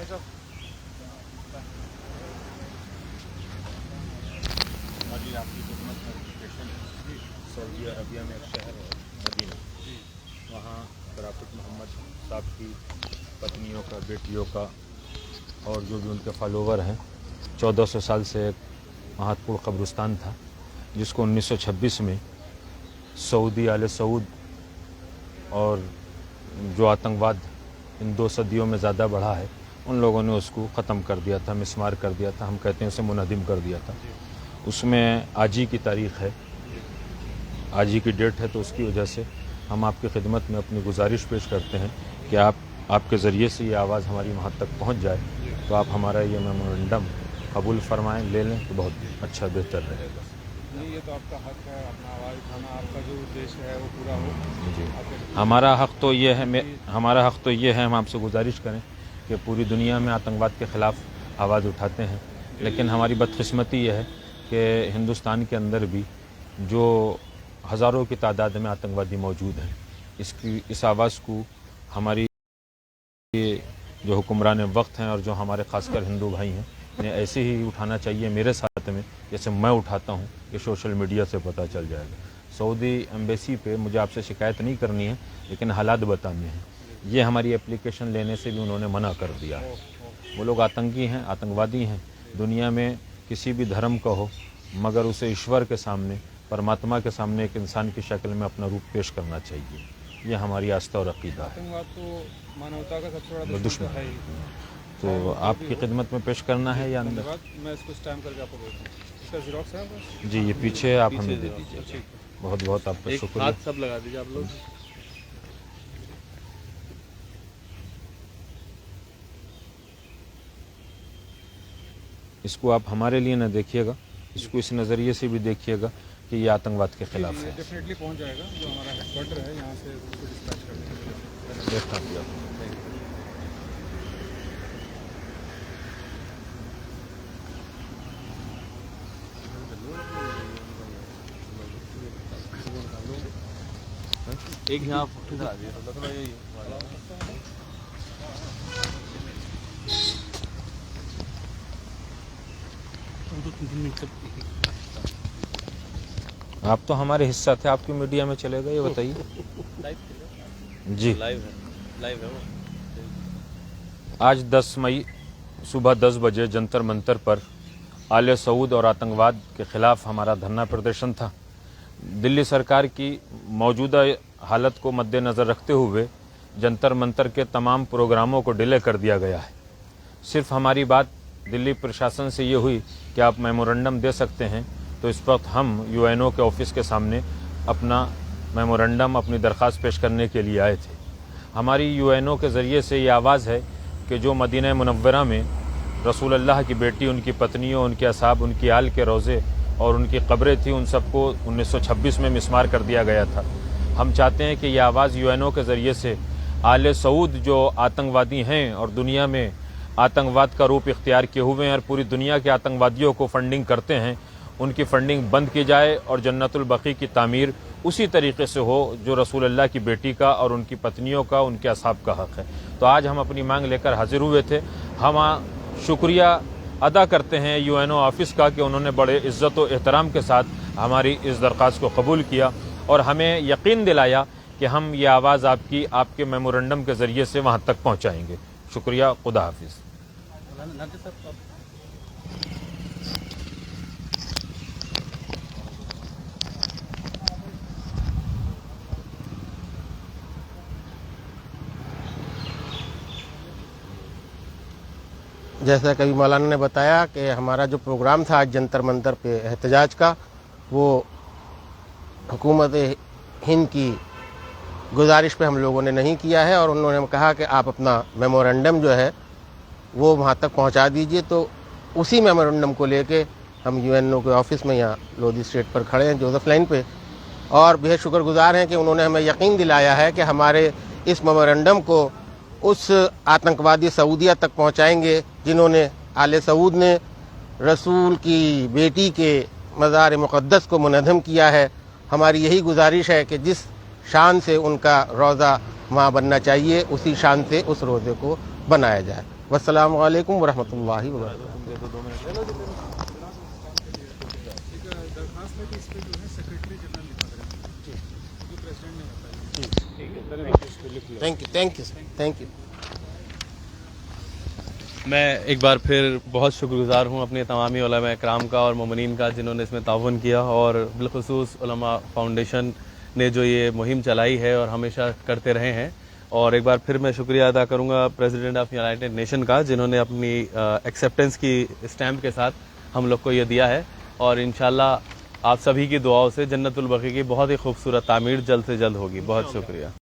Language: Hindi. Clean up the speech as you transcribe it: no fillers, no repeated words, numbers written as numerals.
जी आपकी खिदमत में एप्लीकेशन सऊदी अरबिया में एक शहर है मदीना, वहाँ प्रॉफिट मोहम्मद साहब की पत्नियों का, बेटियों का और जो भी उनके फॉलोवर हैं, 1400 साल से एक महत्वपूर्ण कब्रिस्तान था जिसको 1926 में सऊदी आले सऊद और जो आतंकवाद इन 2 सदियों में ज़्यादा बढ़ा है उन लोगों ने उसको ख़त्म कर दिया था, मिस्मार कर दिया था, हम कहते हैं उसे मुनहदिम कर दिया था। उसमें आज ही की तारीख़ है, आज ही की डेट है, तो उसकी वजह से हम आपकी खिदमत में अपनी गुजारिश पेश करते हैं कि आपके ज़रिए से ये आवाज़ हमारी वहाँ तक पहुँच जाए, तो आप हमारा ये मेमोरेंडम कबूल फरमाएँ, ले लें तो बहुत अच्छा बेहतर रहेगा। नहीं, ये तो आपका हक है, अपना आवाज़ उठाना, आपका जो उद्देश्य है वो पूरा हो। जी, हमारा हक तो ये है, हम आपसे गुजारिश करें कि पूरी दुनिया में आतंकवाद के ख़िलाफ़ आवाज़ उठाते हैं, लेकिन हमारी बदकिस्मती ये है कि हिंदुस्तान के अंदर भी जो हज़ारों की तादाद में आतंकवादी मौजूद हैं, इस आवाज़ को हमारी जो हुक्मरान वक्त हैं और जो हमारे ख़ासकर हिंदू भाई हैं, इन्हें ऐसे ही उठाना चाहिए मेरे साथ में जैसे मैं उठाता हूँ। ये सोशल मीडिया से पता चल जाएगा। सऊदी एम्बेसी पे मुझे आपसे शिकायत नहीं करनी है, लेकिन हालात बताने हैं। ये हमारी एप्लीकेशन लेने से भी उन्होंने मना कर दिया है। वो लोग आतंकी हैं, आतंकवादी हैं। दुनिया में किसी भी धर्म का हो, मगर उसे ईश्वर के सामने, परमात्मा के सामने एक इंसान की शक्ल में अपना रूप पेश करना चाहिए। ये हमारी आस्था और अकीदा है। आतंकवाद तो मानवता का सबसे बड़ा दुश्मन है। तो आपकी खिदमत में पेश करना है या अंदर? मैं इसको स्टैम्प करके आपको भेजता हूँ। इसका ज़ेरॉक्स है बस? जी, ये पीछे आप हमें दे दीजिए। बहुत बहुत आपका शुक्रिया। हाथ सब लगा दीजिए आप लोग। इसको आप हमारे लिए न देखिएगा, इसको इस नज़रिए से भी देखिएगा कि ये आतंकवाद के खिलाफ है। डेफिनेटली पहुंच जाएगा। जो हमारा हेडक्वार्टर है यहाँ से उसको डिस्पैच कर देंगे। एक यहाँ फोटो करा दिए। आप तो हमारे हिस्सा थे, आपकी मीडिया में चलेगा, ये बताइए। जी, लाइव है वो। आज 10 मई सुबह 10 बजे जंतर मंतर पर आले सऊद और आतंकवाद के खिलाफ हमारा धरना प्रदर्शन था। दिल्ली सरकार की मौजूदा हालत को मद्देनज़र रखते हुए जंतर मंतर के तमाम प्रोग्रामों को डिले कर दिया गया है। सिर्फ हमारी बात दिल्ली प्रशासन से ये हुई कि आप मेमोरेंडम दे सकते हैं, तो इस वक्त हम यूएनओ के ऑफिस के सामने अपना मेमोरेंडम, अपनी दरख्वास्त पेश करने के लिए आए थे। हमारी यूएनओ के ज़रिए से ये आवाज़ है कि जो मदीना मुनव्वरा में रसूल अल्लाह की बेटी, उनकी पत्नियों, उनके असहाब, उनकी आल के रोज़े और उनकी कब्रें थी, उन सबको 1926 में मिस्मार कर दिया गया था। हम चाहते हैं कि ये आवाज़ यूएनओ के ज़रिए से आले सऊद जो आतंकवादी हैं और दुनिया में आतंकवाद का रूप इख्तियार किए हुए हैं और पूरी दुनिया के आतंकवादियों को फंडिंग करते हैं, उनकी फंडिंग बंद की जाए और जन्नतुल बकी की तामीर उसी तरीके से हो जो रसूल अल्लाह की बेटी का और उनकी पत्नियों का, उनके असहाब का हक़ है। तो आज हम अपनी मांग लेकर हाजिर हुए थे। हम शुक्रिया अदा करते हैं यूएनओ ऑफिस का कि उन्होंने बड़े इज़्ज़त और एहतराम के साथ हमारी इस दरख्वास्त को कबूल किया और हमें यकीन दिलाया कि हम ये आवाज़ आपके मेमोरेंडम के ज़रिए से वहाँ तक पहुँचाएँगे। शुक्रिया, खुदा हाफिज़। जैसा कभी मौलाना ने बताया कि हमारा जो प्रोग्राम था आज जंतर मंतर पे एहतजाज का, वो हुकूमत हिंद की गुजारिश पे हम लोगों ने नहीं किया है और उन्होंने कहा कि आप अपना मेमोरेंडम जो है वो वहाँ तक पहुँचा दीजिए। तो उसी मेमोरेंडम को लेके हम यूएनओ के ऑफिस में यहाँ लोधी स्ट्रीट पर खड़े हैं, जोसेफ लाइन पे, और बेहद शुक्रगुजार हैं कि उन्होंने हमें यकीन दिलाया है कि हमारे इस मेमोरेंडम को उस आतंकवादी सऊदिया तक पहुंचाएंगे जिन्होंने आले सऊद ने रसूल की बेटी के मज़ार मुक़द्दस को मुनहदम किया है। हमारी यही गुजारिश है कि जिस शान से उनका रोज़ा वहाँ बनना चाहिए, उसी शान से उस रोज़े को बनाया जाए। वस्सलामु अलैकुम वरहमतुल्लाहि वबरकातुहू। एक दरखास्त है कि इस पर जो है सेक्रेटरी जनरल लिखा करें, जो प्रेसिडेंट ने बताया। Thank you sir, thank you. मैं एक बार फिर बहुत शुक्रगुजार हूँ अपने तमामी उलमा इकराम का और मोमिनीन का जिन्होंने इसमें ताउन किया, और बिलखुसूस उलमा फाउंडेशन ने जो ये मुहिम चलाई है और हमेशा करते रहे हैं। और एक बार फिर मैं शुक्रिया अदा करूँगा प्रेसिडेंट ऑफ यूनाइटेड नेशन का, जिन्होंने अपनी एक्सेप्टेंस की स्टैम्प के साथ हम लोग को ये दिया है। और इंशाल्लाह आप सभी की दुआओं से जन्नतुल बकी की बहुत ही खूबसूरत तामीर जल्द से जल्द होगी। बहुत शुक्रिया।